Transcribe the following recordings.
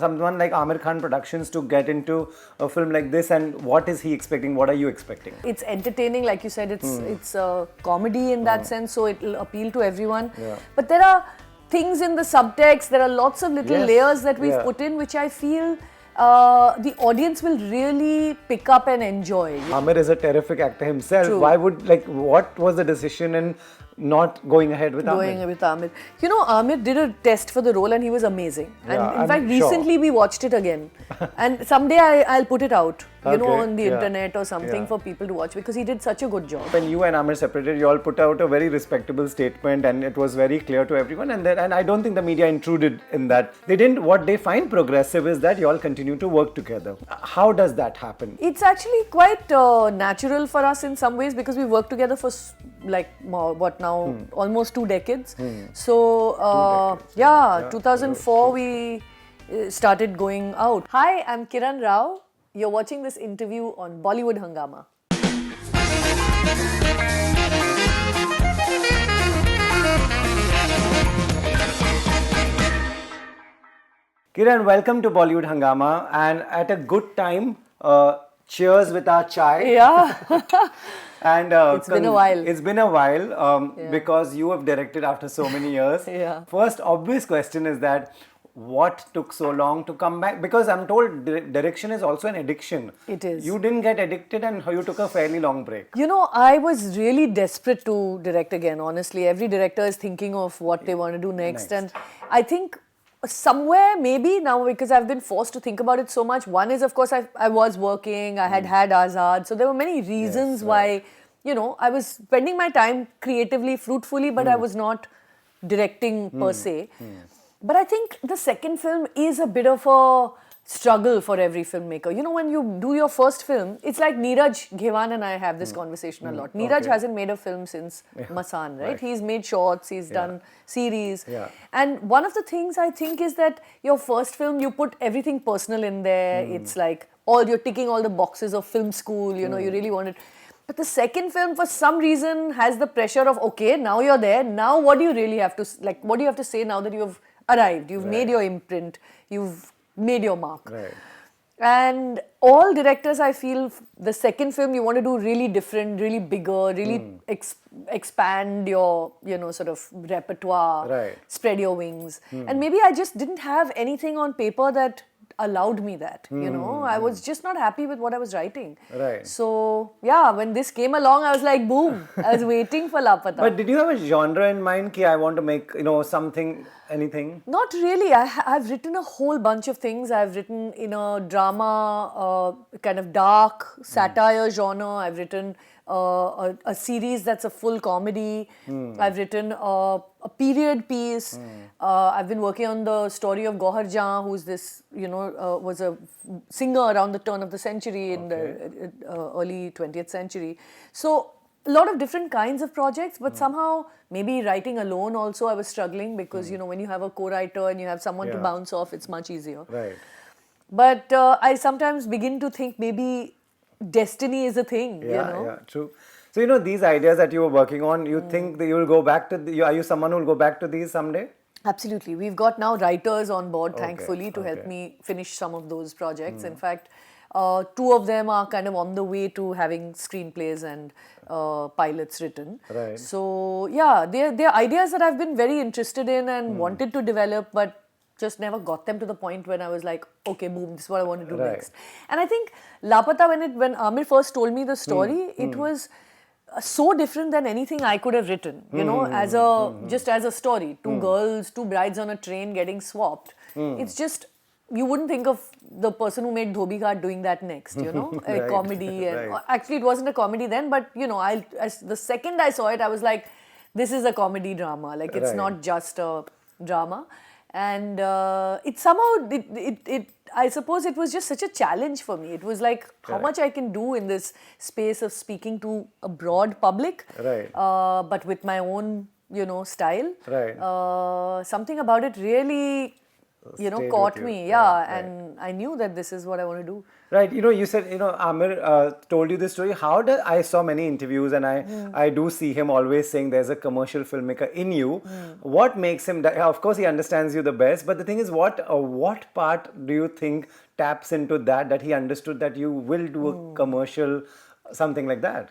Someone like Aamir Khan Productions to get into a film like this, and what is he expecting? What are you expecting? It's entertaining, like you said. It's a comedy in that sense, so it'll appeal to everyone. Yeah. But there are things in the subtext. There are lots of little layers that we've put in, which I feel the audience will really pick up and enjoy. Aamir is a terrific actor himself. True. Why would what was the decision in not going ahead with Aamir? Going with Aamir. You know, Aamir did a test for the role and he was amazing. And Yeah, in fact, I'm recently we watched it again. And someday I'll put it out, on the internet or something for people to watch, because he did such a good job. When you and Aamir separated, you all put out a very respectable statement, and it was very clear to everyone. And I don't think the media intruded in that. They didn't. What they find progressive is that you all continue to work together. How does that happen? It's actually quite natural for us in some ways, because we worked together for almost 2 decades. So 2004 we started going out. Hi, I'm Kiran Rao. You're watching this interview on Bollywood Hungama. Kiran, welcome to Bollywood Hungama, and at a good time, cheers with our chai. Yeah. And It's been a while. It's been a while because you have directed after so many years. Yeah. First obvious question is that what took so long to come back? Because I'm told direction is also an addiction. It is. You didn't get addicted and you took a fairly long break. You know, I was really desperate to direct again, honestly. Every director is thinking of what they want to do next. And I think somewhere, maybe now, because I've been forced to think about it so much. One is, of course, I was working, I had Azad. So there were many reasons why, I was spending my time creatively, fruitfully, but I was not directing per se. But I think the second film is a bit of a struggle for every filmmaker. You know, when you do your first film, it's like Neeraj Ghewan and I have this conversation a lot. Neeraj hasn't made a film since Masan, right? He's made shorts, he's done series. And one of the things I think is that your first film, you put everything personal in there. It's like you're ticking all the boxes of film school, you really want it. But the second film, for some reason, has the pressure of, okay, now you're there. Now what do you really have to, what do you have to say now that you have arrived? You've made your imprint. You've made your mark. Right. And all directors, I feel, the second film you want to do really different, really bigger, really expand your, sort of repertoire, spread your wings. And maybe I just didn't have anything on paper that allowed me that, I was just not happy with what I was writing. Right. So, when this came along, I was like, boom, I was waiting for Laapataa. But did you have a genre in mind? I want to make, something, anything? Not really. I've written a whole bunch of things. I've written in a drama, kind of dark satire genre. I've written a series that's a full comedy. I've written a period piece. I've been working on the story of Gauhar Jan, who's this, was a singer around the turn of the century in the early 20th century. So a lot of different kinds of projects, but somehow maybe writing alone also I was struggling, because, when you have a co-writer and you have someone to bounce off, it's much easier. Right. But I sometimes begin to think maybe destiny is a thing, Yeah, true. So, these ideas that you were working on, you think that you will go back to, are you someone who will go back to these someday? Absolutely. We've got now writers on board, thankfully, to help me finish some of those projects. In fact, 2 of them are kind of on the way to having screenplays and pilots written. Right. So, they're ideas that I've been very interested in and wanted to develop, but just never got them to the point when I was like, okay, boom, this is what I want to do next. And I think Laapataa, when Aamir first told me the story, it was so different than anything I could have written, as a story. 2 girls, 2 brides on a train getting swapped. It's just, you wouldn't think of the person who made Dhobi Ghat doing that next, a comedy. And actually, it wasn't a comedy then, but, the second I saw it, I was like, this is a comedy drama. Like, it's not just a drama. And it somehow, I suppose it was just such a challenge for me. It was like how much I can do in this space of speaking to a broad public, but with my own, style. Right. Something about it really, caught me. And I knew that this is what I want to do. Right, you said, Aamir told you this story. How does, I saw many interviews and I do see him always saying there's a commercial filmmaker in you. What makes him, of course he understands you the best, but the thing is what part do you think taps into that he understood that you will do a commercial, something like that?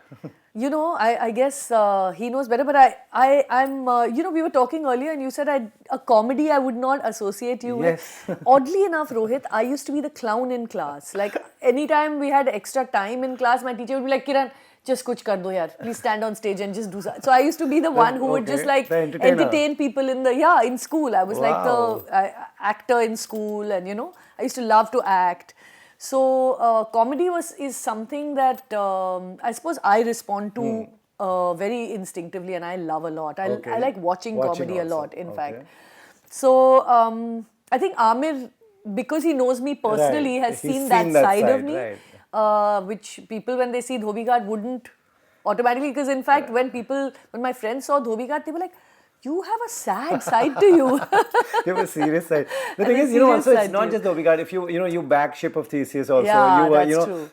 I guess he knows better, but I'm, we were talking earlier and you said a comedy I would not associate you Yes. with. Oddly enough, Rohit, I used to be the clown in class. Like, anytime we had extra time in class, my teacher would be like, Kiran, just kuch kar do yaar. Please stand on stage and just do something. So I used to be the one who would just like entertain people in school. I was like the actor in school, and I used to love to act. So comedy is something that I suppose I respond to very instinctively, and I love a lot. I like watching comedy also. a lot, in fact. So I think Aamir, because he knows me personally, has He's seen that side of me, right. which people when they see Dhobi Ghat wouldn't automatically. Because in fact, when my friends saw Dhobi Ghat, they were like, you have a sad side to you. You have a serious side. The thing is, also it's not just Dhobi Ghat. If you back Ship of Theseus also, that's true.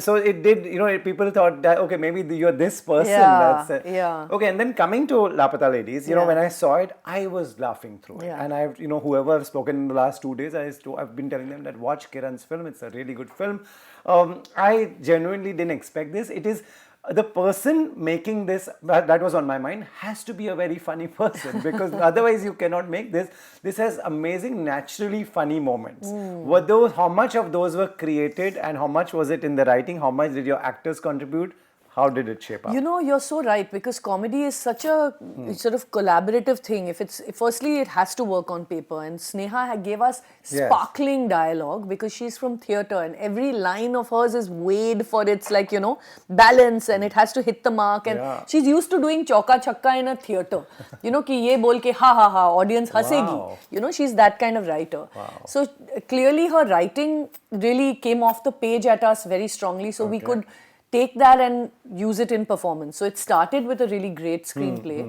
So it did. People thought that okay, maybe you're this person. Yeah, That's yeah. Okay, and then coming to Laapataa Ladies, when I saw it, I was laughing through it, and I've whoever I've spoken in the last 2 days, I've been telling them that watch Kiran's film. It's a really good film. I genuinely didn't expect this. It is. The person making this, that was on my mind, has to be a very funny person, because otherwise you cannot make this. This has amazing, naturally funny moments. How much of those were created, and how much was it in the writing? How much did your actors contribute? How did it shape up? You're so right, because comedy is such a sort of collaborative thing. Firstly, it has to work on paper, and Sneha gave us sparkling dialogue, because she's from theatre, and every line of hers is weighed for its balance, and it has to hit the mark. And she's used to doing chauka chakka in a theatre. Ki ye bol ke ha ha ha, audience hasegi. She's that kind of writer. Wow. So clearly her writing really came off the page at us very strongly, so we could take that and use it in performance. So it started with a really great screenplay.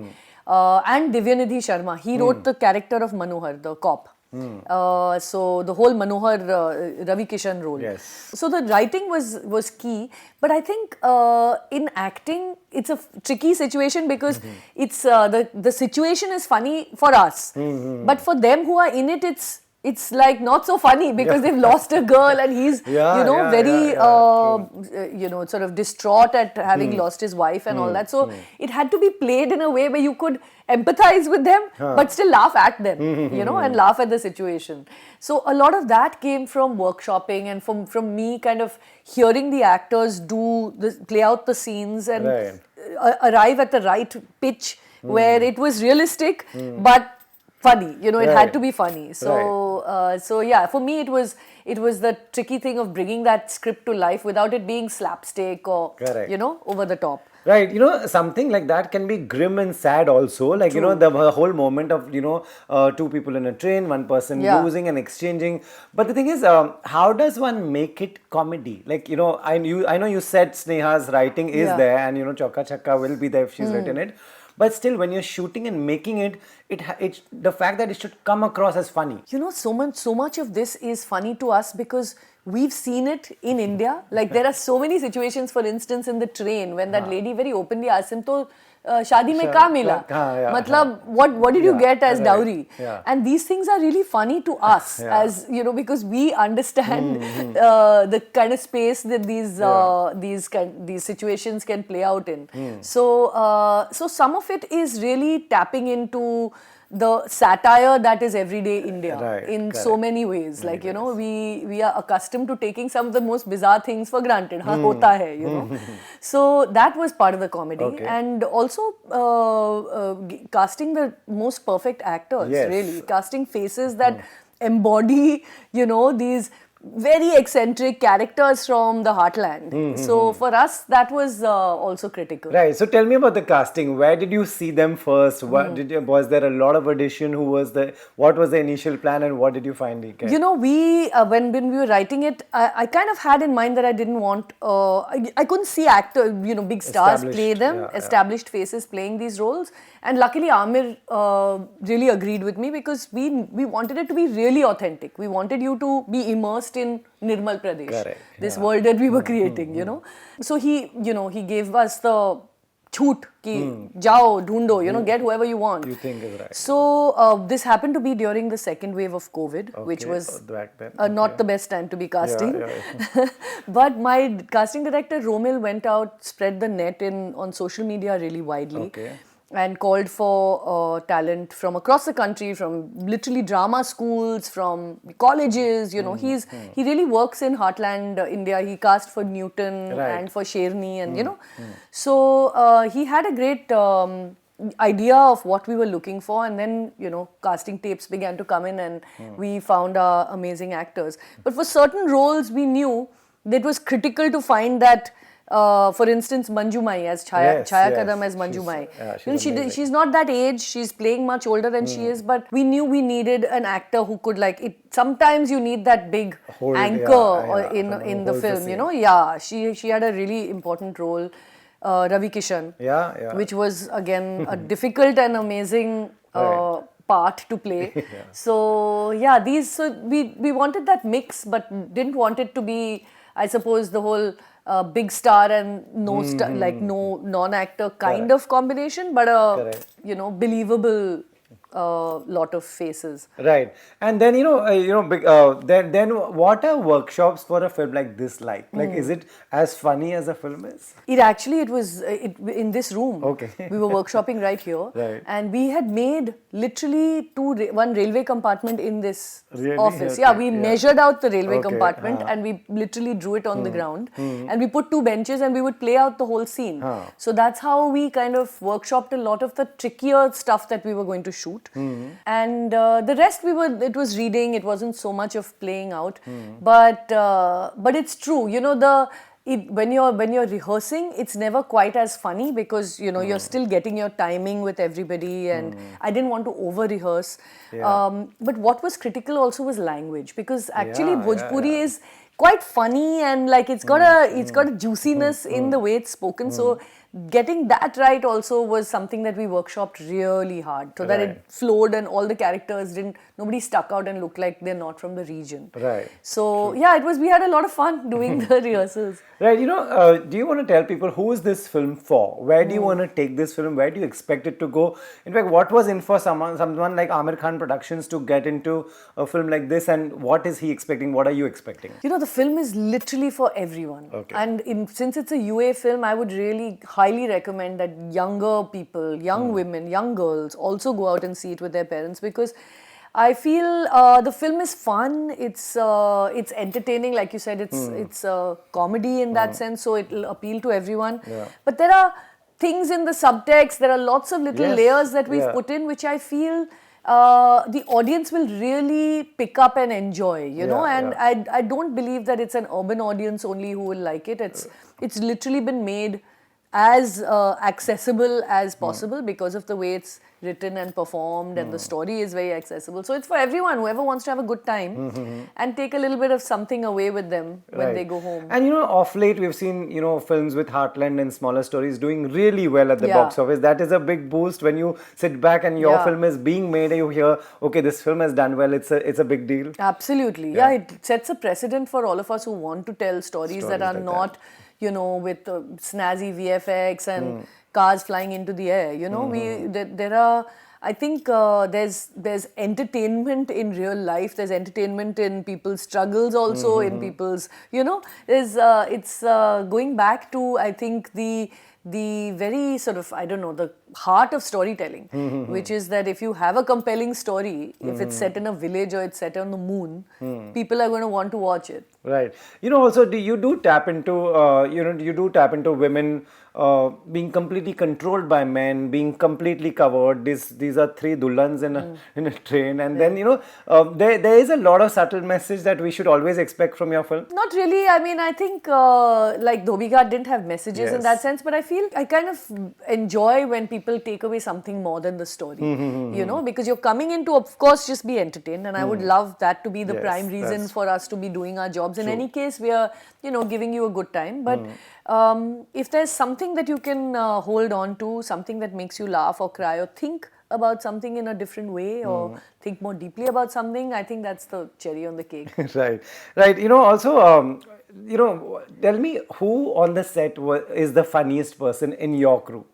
And Divyanidhi Sharma, he wrote the character of Manohar, the cop. So the whole Manohar, Ravi Kishan role. Yes. So the writing was key. But I think in acting, it's a tricky situation, because it's the situation is funny for us. But for them who are in it, it's like not so funny, because they've lost a girl, and he's very sort of distraught at having lost his wife and all that. So it had to be played in a way where you could empathize with them but still laugh at them, and laugh at the situation. So a lot of that came from workshopping, and from me kind of hearing the actors play out the scenes, and arrive at the right pitch where it was realistic but funny, it had to be funny. So, for me, it was the tricky thing of bringing that script to life without it being slapstick or, over the top. Right, something like that can be grim and sad also. Like, the whole moment of, two people in a train, one person losing and exchanging. But the thing is, how does one make it comedy? Like, I know you said Sneha's writing is there, and, Chauka Chakka will be there if she's written it. But still, when you're shooting and making it, the fact that it should come across as funny. So much of this is funny to us because we've seen it in India. Like, there are so many situations, for instance, in the train, when that lady very openly asked him, to शादी में क्या मिला? मतलब what did you get as dowry? And these things are really funny to us, as because we understand the kind of space that these situations can play out in. So some of it is really tapping into the satire that is everyday India in so many ways. Like, we are accustomed to taking some of the most bizarre things for granted. Hota hai, So that was part of the comedy. And also casting the most perfect actors, really. Casting faces that embody, these very eccentric characters from the heartland. So for us, that was also critical. Right. So tell me about the casting. Where did you see them first? Was there a lot of audition? What was the initial plan, and what did you finally get? We when we were writing it, I kind of had in mind that I didn't want. I couldn't see big stars play them, established faces playing these roles. And luckily, Aamir really agreed with me, because we wanted it to be really authentic. We wanted you to be immersed lost in Nirmal Pradesh. Correct. This world that we were creating, you know. So he, you know, he gave us the choot ki jao, dhundo, you know, get whoever you want. You think is right. So this happened to be during the second wave of COVID, which was back then. not the best time to be casting. Yeah. But my casting director Romil went out, spread the net on social media really widely. Okay. And called for talent from across the country, from literally drama schools, from colleges. You know, he really works in heartland India. He cast for Newton and for Sherni, and you know, so he had a great idea of what we were looking for, and then you know, casting tapes began to come in, and we found our amazing actors. But for certain roles, we knew that it was critical to find that. For instance, Manju Mai as Chaya Kadam as Manju Mai. You know, she's not that age. She's playing much older than she is, but we knew we needed an actor who could like it. Sometimes you need that big anchor in the film. You know, she had a really important role. Ravi Kishan, which was again a difficult and amazing part to play. So we wanted that mix, but didn't want it to be, I suppose, the whole big star and no star, like no non-actor kind of combination, but you know, believable lot of faces. Right, and then then what are workshops for a film like this like? Like, is it as funny as a film is? It was in this room. Okay, we were workshopping right here, and we had made literally one railway compartment in this office. Okay. We measured out the railway compartment and we literally drew it on the ground, and we put 2 benches and we would play out the whole scene. So that's how we kind of workshopped a lot of the trickier stuff that we were going to shoot. And the rest it was reading. It wasn't so much of playing out, but it's true, you know, when you're rehearsing, it's never quite as funny because you know you're still getting your timing with everybody, and I didn't want to over rehearse. But what was critical also was language, because actually Bhojpuri is quite funny, and like it's got a juiciness in the way it's spoken. So getting that right also was something that we workshopped really hard, so that it flowed and all the characters nobody stuck out and looked like they're not from the region. Right. So we had a lot of fun doing the rehearsals. Right. You know, do you want to tell people who is this film for? Where do you want to take this film? Where do you expect it to go? In fact, what was in for someone like Aamir Khan Productions to get into a film like this, and what is he expecting? What are you expecting? You know, the film is literally for everyone. Okay. And since it's a UA film, I would really highly recommend that younger people, young women, young girls also go out and see it with their parents, because I feel the film is fun. It's entertaining, like you said. It's a comedy in that sense, so it'll appeal to everyone. But there are things in the subtext. There are lots of little layers that we've put in, which I feel the audience will really pick up and enjoy. You know, and I don't believe that it's an urban audience only who will like it. It's literally been made as accessible as possible because of the way it's written and performed, and the story is very accessible. So it's for everyone, whoever wants to have a good time and take a little bit of something away with them when they go home. And you know, off late we've seen, you know, films with heartland and smaller stories doing really well at the box office. That is a big boost when you sit back and your film is being made and you hear, okay, this film has done well. It's a big deal. Absolutely. Yeah, it sets a precedent for all of us who want to tell stories that are not, you know, with snazzy VFX and cars flying into the air. You know, there are, I think there's entertainment in real life. There's entertainment in people's struggles also, in people's, you know, it's going back to, I think, the very sort of, I don't know, the heart of storytelling, which is that if you have a compelling story, if it's set in a village or it's set on the moon, people are going to want to watch it. Right. You know, also, you do tap into women being completely controlled by men, being completely covered. These are 3 dullans in a train, and then you know there is a lot of subtle message that we should always expect from your film. Not really. I mean, I think like Dhobighat didn't have messages in that sense, but I feel I kind of enjoy when people take away something more than the story. You know, because you're coming in to, of course, just be entertained, and I would love that to be the prime reason for us to be doing our jobs. In any case, we are, you know, giving you a good time, but if there's something that you can hold on to, something that makes you laugh or cry or think about something in a different way or think more deeply about something, I think that's the cherry on the cake. Right, right. Also, tell me who on the set is the funniest person in your crew,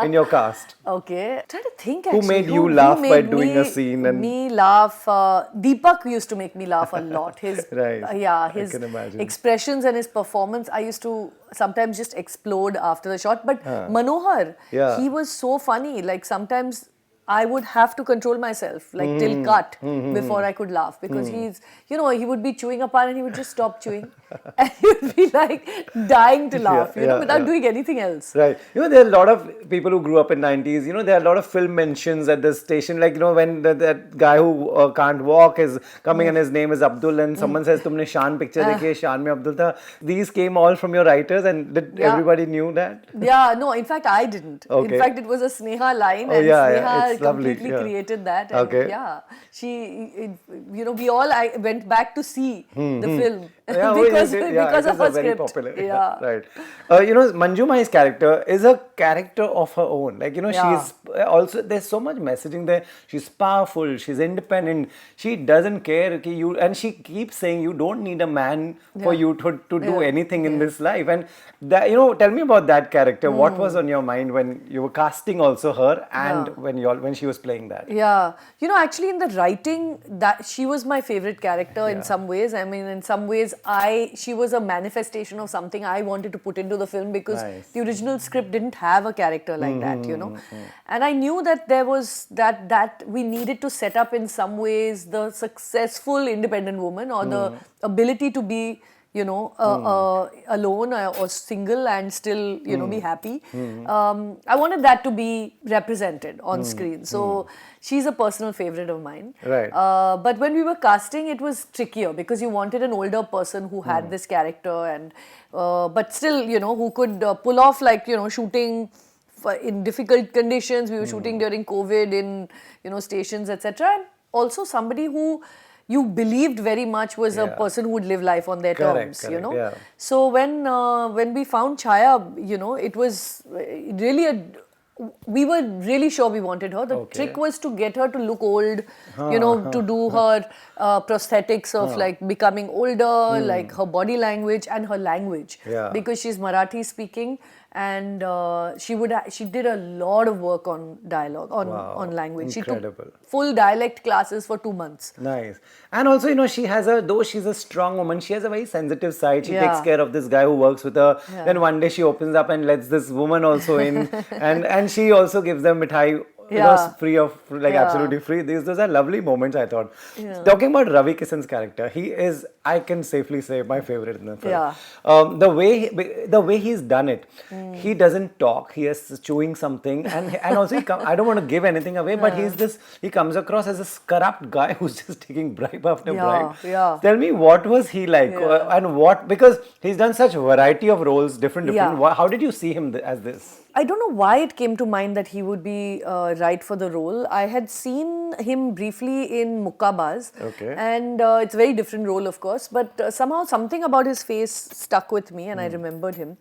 in your cast? Okay, try to think Who actually. made you laugh by made doing a scene and me laugh? Deepak used to make me laugh a lot. His Right. yeah, I his can imagine. expressions and his performance. I used to sometimes just explode after the shot. But Manohar, Yeah. he was so funny. Like sometimes I would have to control myself, like till cut, before I could laugh because he's, he would be chewing a pan and he would just stop chewing, and he would be like dying to laugh, without doing anything else. Right. There are a lot of people who grew up in 90s. There are a lot of film mentions at the station. Like, when that guy who can't walk is coming and his name is Abdul and someone says, Tumne Shan picture dekhi hai, Shan mein Abdul tha. These came all from your writers and did everybody knew that? Yeah, no, in fact, I didn't. Okay. In fact, it was a Sneha line Oh, and yeah, Sneha it's lovely, completely yeah. created that. And Okay. yeah, we all went back to see the film Yeah, because it of is her a very script. popular. Yeah. Right. Manju Mai's character is a character of her own. Like, Yeah. she's also, there's so much messaging there. She's powerful, she's independent, she doesn't care. And she keeps saying, you don't need a man for you to do anything in this life. And that, tell me about that character. What was on your mind when you were casting also her and when she was playing that? Yeah, actually in the writing, that she was my favorite character in some ways. I mean, in some ways, she was a manifestation of something I wanted to put into the film because Nice. the original script didn't have a character like that, And I knew that there was that we needed to set up in some ways the successful independent woman or the ability to be alone or single and still, be happy. I wanted that to be represented on screen. So she's a personal favorite of mine. Right. But when we were casting, it was trickier because you wanted an older person who had this character and, but still, who could pull off like, shooting in difficult conditions. We were shooting during COVID in, stations, etc. And also somebody who you believed very much was a person who would live life on their terms, Correct, yeah. So when we found Chaya, it was really we were really sure we wanted her. The trick was to get her to look old, to do her prosthetics of like becoming older, like her body language and her language. Yeah. Because she's Marathi speaking and she did a lot of work on dialogue, on language. Incredible. She took full dialect classes for 2 months. Nice. And also, though she's a strong woman, she has a very sensitive side. She takes care of this guy who works with her. Yeah. Then one day she opens up and lets this woman also in. and she also gives them mithai, free of, absolutely free. Those are lovely moments, I thought. Yeah. Talking about Ravi Kishan's character, he is, I can safely say, my favorite in the film. Yeah. The way he's done it, he doesn't talk. He is chewing something. And also, I don't want to give anything away, but he comes across as this corrupt guy who's just taking bribe after bribe. Yeah. Tell me, what was he like? And because he's done such variety of roles, different. Yeah. How did you see him as this? I don't know why it came to mind that he would be right for the role. I had seen him briefly in Mukkabaz. Okay. And it's a very different role, of course. But somehow something about his face stuck with me and I remembered him.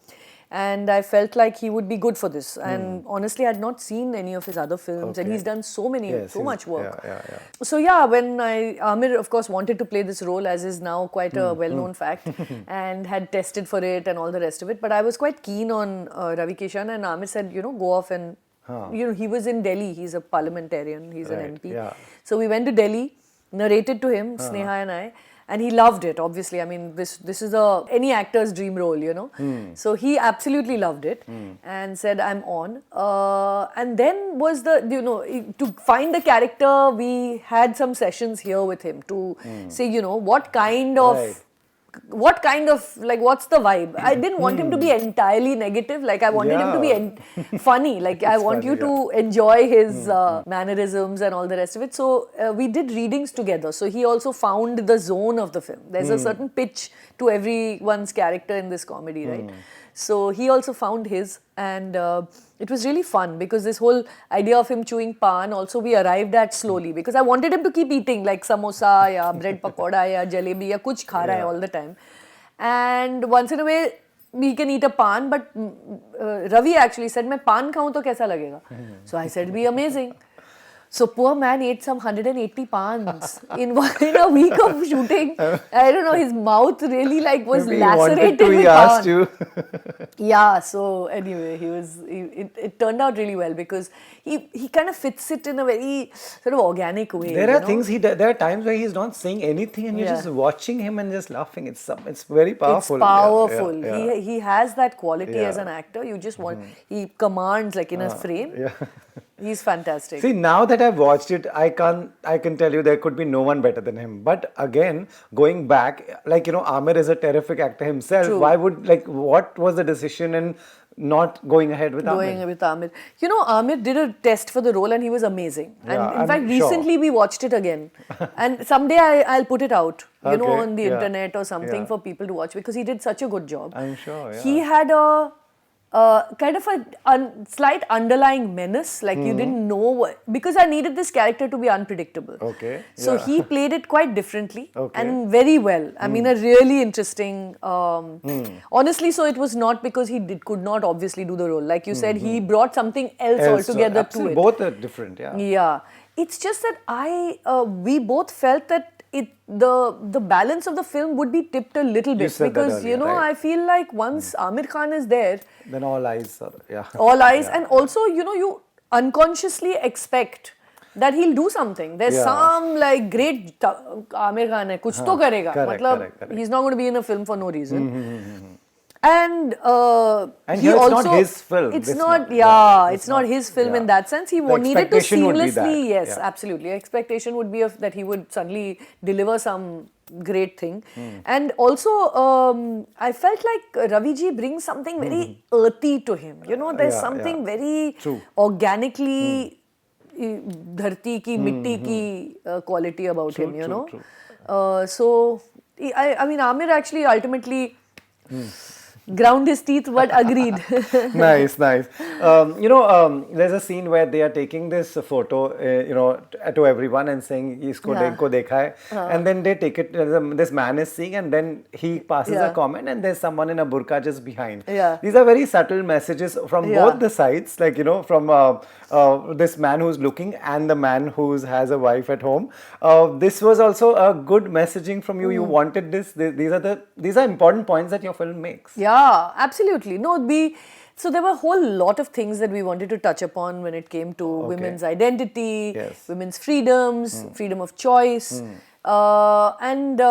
And I felt like he would be good for this. And honestly, I had not seen any of his other films. And he's done so much work. Yeah. So yeah, when Aamir, of course, wanted to play this role, as is now quite a well-known fact, and had tested for it and all the rest of it. But I was quite keen on Ravi Kishan, and Aamir said, go off and, he was in Delhi. He's a parliamentarian. He's an MP. Yeah. So we went to Delhi, narrated to him, Sneha and I. And he loved it, obviously. I mean, this is any actor's dream role, So he absolutely loved it and said, I'm on. And then was to find the character, we had some sessions here with him to say, what kind of, what's the vibe? I didn't want him to be entirely negative. Like, I wanted him to be funny. Like, I want you to enjoy his mannerisms and all the rest of it. So, we did readings together. So, he also found the zone of the film. There's a certain pitch to everyone's character in this comedy, right? So, he also found his. And it was really fun because this whole idea of him chewing pan also we arrived at slowly because I wanted him to keep eating like samosa ya bread pakoda ya jalebi ya kuch kha raha hai all the time. And once in a way we can eat a pan, but Ravi actually said, "मैं pan खाऊं तो कैसा लगेगा?" So I said, "Be amazing." So poor man ate some 180 pounds in a week of shooting. I don't know, his mouth really like was Maybe lacerated he wanted to, with he pound. asked you. Yeah, so anyway, it turned out really well because he kind of fits it in a very sort of organic way. There you are know? things there are times where he's not saying anything and you're Yeah. just watching him and just laughing. It's very powerful. It's powerful. Yeah. He has that quality as Yeah. an actor. You just want he commands like in a frame. Yeah. He's fantastic. See, now that I've watched it, I can tell you there could be no one better than him. But again, going back, like, Aamir is a terrific actor himself. True. Why would, like, what was the decision in not going ahead with Going Aamir? with Aamir. Aamir did a test for the role and he was amazing. And Yeah, in I'm fact, sure. recently we watched it again. And someday I'll put it out, Okay, on the yeah, internet or something yeah. for people to watch because he did such a good job. I'm sure, yeah. He had a kind of a slight underlying menace, like you didn't know because I needed this character to be unpredictable. Okay, So yeah. he played it quite differently Okay. and very well. I mean, a really interesting. Honestly, so it was not because he could not obviously do the role. Like you said, he brought something else altogether to Absolutely, it. both are different, yeah. Yeah, it's just that we both felt that the balance of the film would be tipped a little bit said that because earlier, right. I feel like once Aamir Khan is there, Then all eyes are, yeah. all eyes, Yeah. and also you unconsciously expect that he'll do something. There's Yeah. some like great Aamir Khan hai, kuch to karega. correct, Matlab, correct. he's not going to be in a film for no reason. And And he here it's also, not his film, It's this not, one. yeah, Yeah, it's not his film yeah. in that sense. He The needed to expectation would be that, seamlessly, yes, yeah. absolutely. Expectation would be that he would suddenly deliver some great thing. And also, I felt like Ravi ji brings something very earthy to him. There's Yeah, something yeah. very True. organically dharti ki, mitti ki quality about him, true. So, I mean, Aamir actually ultimately ground his teeth, but agreed. Nice. There's a scene where they are taking this photo, to everyone and saying, "Isko Yeah. dekha hai," and then they take it. This man is seeing, and then he passes Yeah. a comment, and there's someone in a burqa just behind. Yeah. These are very subtle messages from Yeah. both the sides, like from this man who's looking and the man who has a wife at home. This was also a good messaging from you. You wanted this. These are important points that your film makes. Yeah, absolutely. No, so there were a whole lot of things that we wanted to touch upon when it came to women's identity, Yes. women's freedoms, freedom of choice, and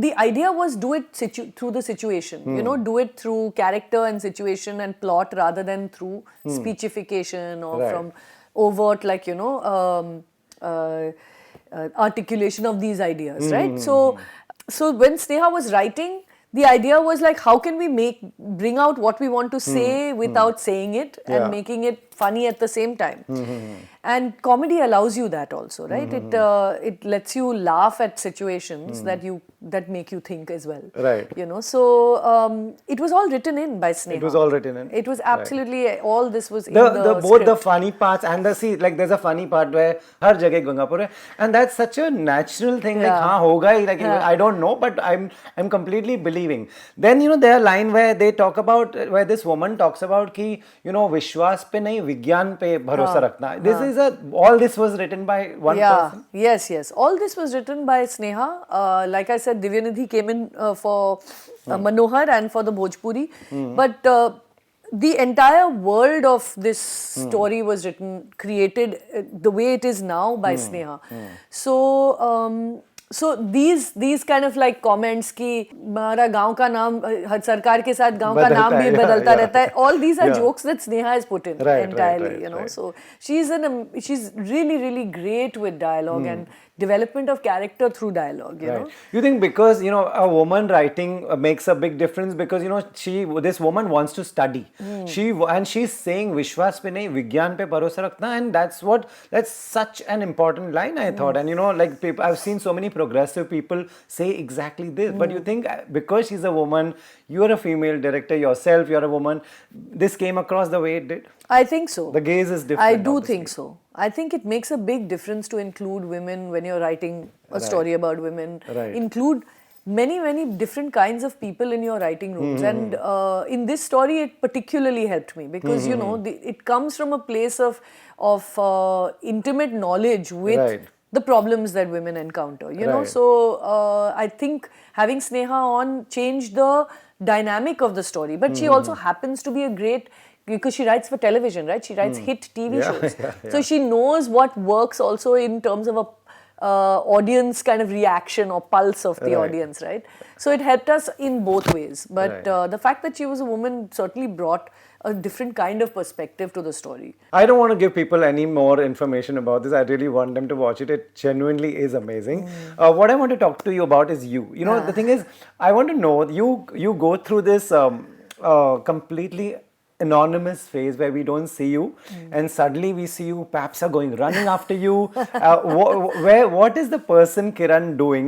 the idea was do it through the situation. Do it through character and situation and plot rather than through speechification or Right. from overt, like articulation of these ideas, right? So when Sneha was writing, the idea was like, how can we bring out what we want to say without saying it and Yeah. making it funny at the same time. And comedy allows you that also, right? It lets you laugh at situations that make you think as well. Right. So it was all written in by Sneha. It was all written in. It was absolutely all this was in the the both script. the funny parts and there's a funny part where har jagah Gangapur hai, and that's such a natural thing. Like Yeah. hoga hi, like Yeah. I don't know, but I'm completely believing. Then there are line where they talk about where this woman talks about ki vishwas pe nahi vigyan pe bharosa rakhna. This is all this was written by one person. Yes. All this was written by Sneha. Like I said, Divyanidhi came in for Manohar and for the Bhojpuri. But the entire world of this story was created the way it is now by Sneha. So these kind of like comments कि हमारा गांव का नाम सरकार के साथ गांव का नाम भी बदलता रहता है. All these are jokes that Sneha has put in entirely, right. So she's really great with dialogue and development of character through dialogue. You know. You think because a woman writing makes a big difference because this woman wants to study. She's saying Vishwas pe nahi Vigyan pe bharosa rakhna, and that's such an important line, I thought. And like people, I've seen so many progressive people say exactly this. But you think because she's a woman, you're a female director yourself, you're a woman, this came across the way it did? I think so. The gaze is different. I do obviously. think so. I think it makes a big difference to include women when you're writing a story about women. Right. Include many different kinds of people in your writing rooms, and in this story it particularly helped me because you know it comes from a place of intimate knowledge with Right. the problems that women encounter, you know. Right. So I think having Sneha on changed the dynamic of the story, but she also happens to be a great, because she writes for television, right? She writes hit TV Yeah, shows. yeah. So she knows what works also in terms of a audience kind of reaction or pulse of the Right. audience, right? So it helped us in both ways. But Right. the fact that she was a woman certainly brought a different kind of perspective to the story. I don't want to give people any more information about this. I really want them to watch it. It genuinely is amazing. What I want to talk to you about is you. You know, the thing is, I want to know, you go through this completely anonymous phase where we don't see you, and suddenly we see you, paps are going running after you. What is the person Kiran doing?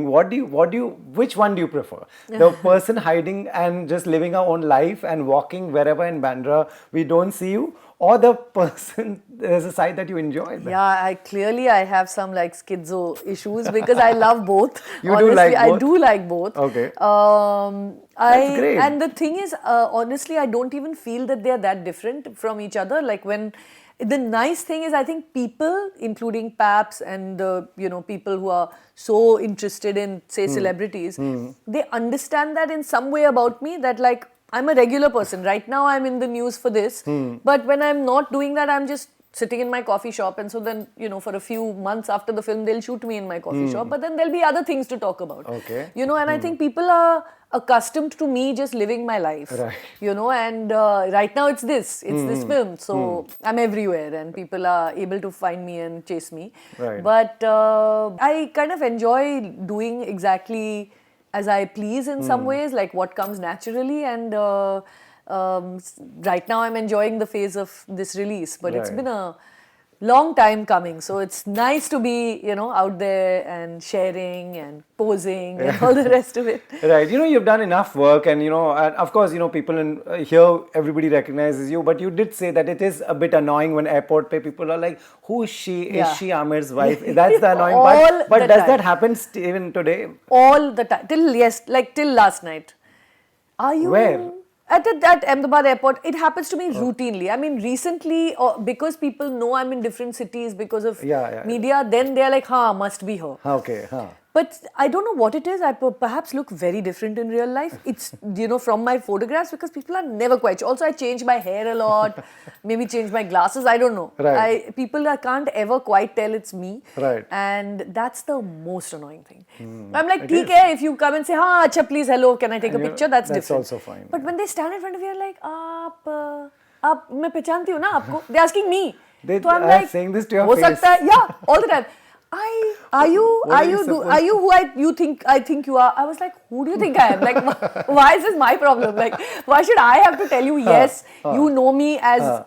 Which one do you prefer? The person hiding and just living our own life and walking wherever in Bandra we don't see you, or the person, there's a side that you enjoy? Yeah, I have some like schizo issues because I love both. You do like I both? do like both. Okay. That's great. And the thing is, honestly, I don't even feel that they are that different from each other. Like when the nice thing is, I think people, including paps and the people who are so interested in say celebrities, they understand that in some way about me, that like I'm a regular person. Right now, I'm in the news for this, but when I'm not doing that, I'm just sitting in my coffee shop, and so then for a few months after the film they'll shoot me in my coffee shop, but then there'll be other things to talk about. Okay. And I think people are accustomed to me just living my life. Right. And right now it's this film, so I'm everywhere and people are able to find me and chase me. Right. But I kind of enjoy doing exactly as I please in some ways, like what comes naturally, and right now I'm enjoying the phase of this release, but it's Right. been a long time coming, so it's nice to be out there and sharing and posing and all the rest of it. Right, you've done enough work, and and of course, people in here, everybody recognizes you, but you did say that it is a bit annoying when airport pe people are like, who is she? Yeah. Is she Aamir's wife? That's the annoying All part. But the does time. that happen even today? All the time, till last night. Are you Where? At Ahmedabad airport? It happens to me routinely. I mean, recently, because people know I'm in different cities because of Yeah. media, then they're like, must be her. Okay, But I don't know what it is. I perhaps look very different in real life. It's, from my photographs, because people are never quite sure. Also, I change my hair a lot, maybe change my glasses. I don't know. Right. People can't ever quite tell it's me. Right. And that's the most annoying thing. I'm like, It theek is. hai, if you come and say, acha, please, hello, can I take a And picture? That's different. also fine. But when they stand in front of you, you're like, aap, मैं पहचानती हूँ ना आपको. They're asking me. They So I'm are like, saying this to your हो face. सकता है, yeah, all the time. Are you who I think you are? I was like, who do you think I am? Like, why is this my problem? Like, why should I have to tell you, yes, you know me as... Yeah.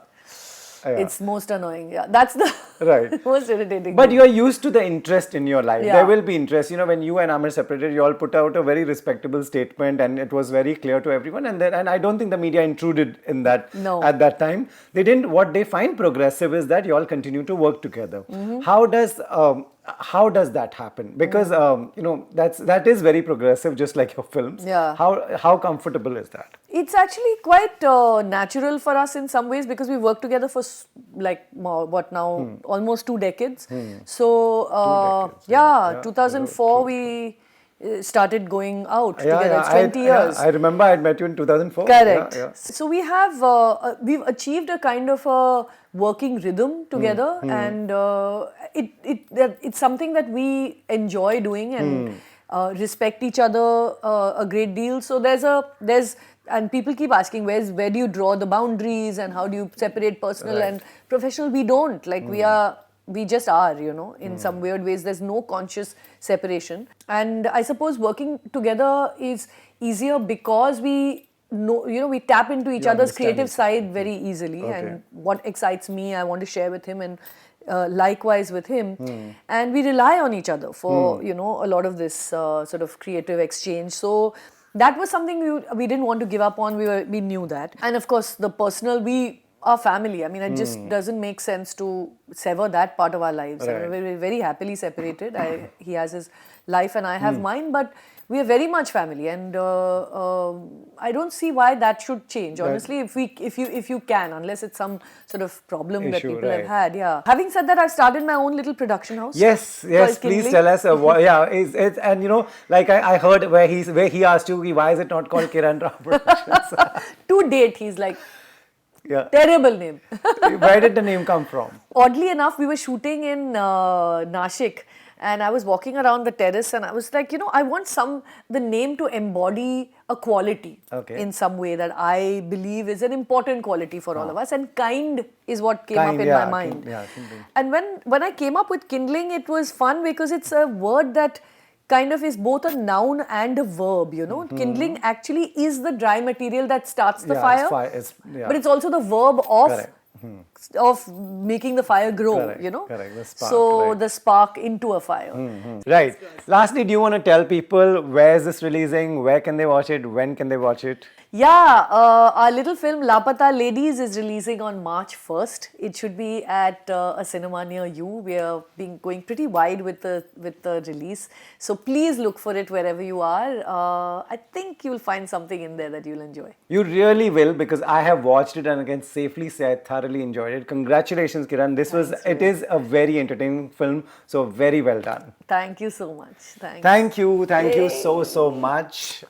It's most annoying. Yeah, that's the Right. most irritating But thing. you are used to the interest in your life. Yeah. There will be interest. When you and Aamir separated, you all put out a very respectable statement, and it was very clear to everyone. And I don't think the media intruded in that No. at that time. They didn't. What they find progressive is that you all continue to work together. How does that happen? Because that is very progressive, just like your films. Yeah. How comfortable is that? It's actually quite natural for us in some ways because we worked together for almost 2 decades. So 2 decades, yeah, yeah. 2004 we started going out together. It's 20 years. I remember I met you in 2004. Correct. Yeah. So we have we've achieved a kind of a working rhythm together, and it's something that we enjoy doing and respect each other a great deal. So and people keep asking where do you draw the boundaries and how do you separate personal Right. and professional? We don't. Like we just are, in some weird ways. There's no conscious separation. And I suppose working together is easier because we know, we tap into each You other's understand creative each side very easily. Okay. And what excites me, I want to share with him, and likewise with him. And we rely on each other for, a lot of this sort of creative exchange. So that was something we didn't want to give up on. We knew that. And of course, the personal, our family. I mean, it just doesn't make sense to sever that part of our lives. Right. I mean, we're very happily separated. He has his life and I have mine, but We are very much family, and I don't see why that should change. Honestly, if you can, unless it's some sort of problem that Issue, people have right. had. Yeah. Having said that, I've started my own little production house. Yes, called please Kindling. tell us. Yeah, it's and you know, like I heard where he asked you, why is it not called Kiran Rao Productions? To date, he's like, Yeah. terrible name. Where did the name come from? Oddly enough, we were shooting in Nashik, and I was walking around the terrace, and I was like, I want the name to embody a quality Okay. in some way that I believe is an important quality for all of us, and kind is what came up in yeah, my mind. kindling. And when I came up with kindling, it was fun because it's a word that kind of is both a noun and a verb, Kindling actually is the dry material that starts the Yeah, fire, yeah. but it's also the verb of Correct. of making the fire grow, Correct, correct, the spark, so right. the spark into a fire. Right. Lastly, do you want to tell people where is this releasing? Where can they watch it? When can they watch it? Yeah, our little film Laapataa Ladies is releasing on March 1st. It should be at a cinema near you. We are going pretty wide with the release. So please look for it wherever you are. I think you'll find something in there that you'll enjoy. You really will, because I have watched it and I can safely say I thoroughly enjoyed it. Congratulations, Kiran. It is a very entertaining film. So very well done. Thank you so much. Thanks. Thank you so much.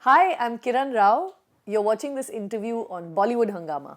Hi, I'm Kiran Rao. You're watching this interview on Bollywood Hungama.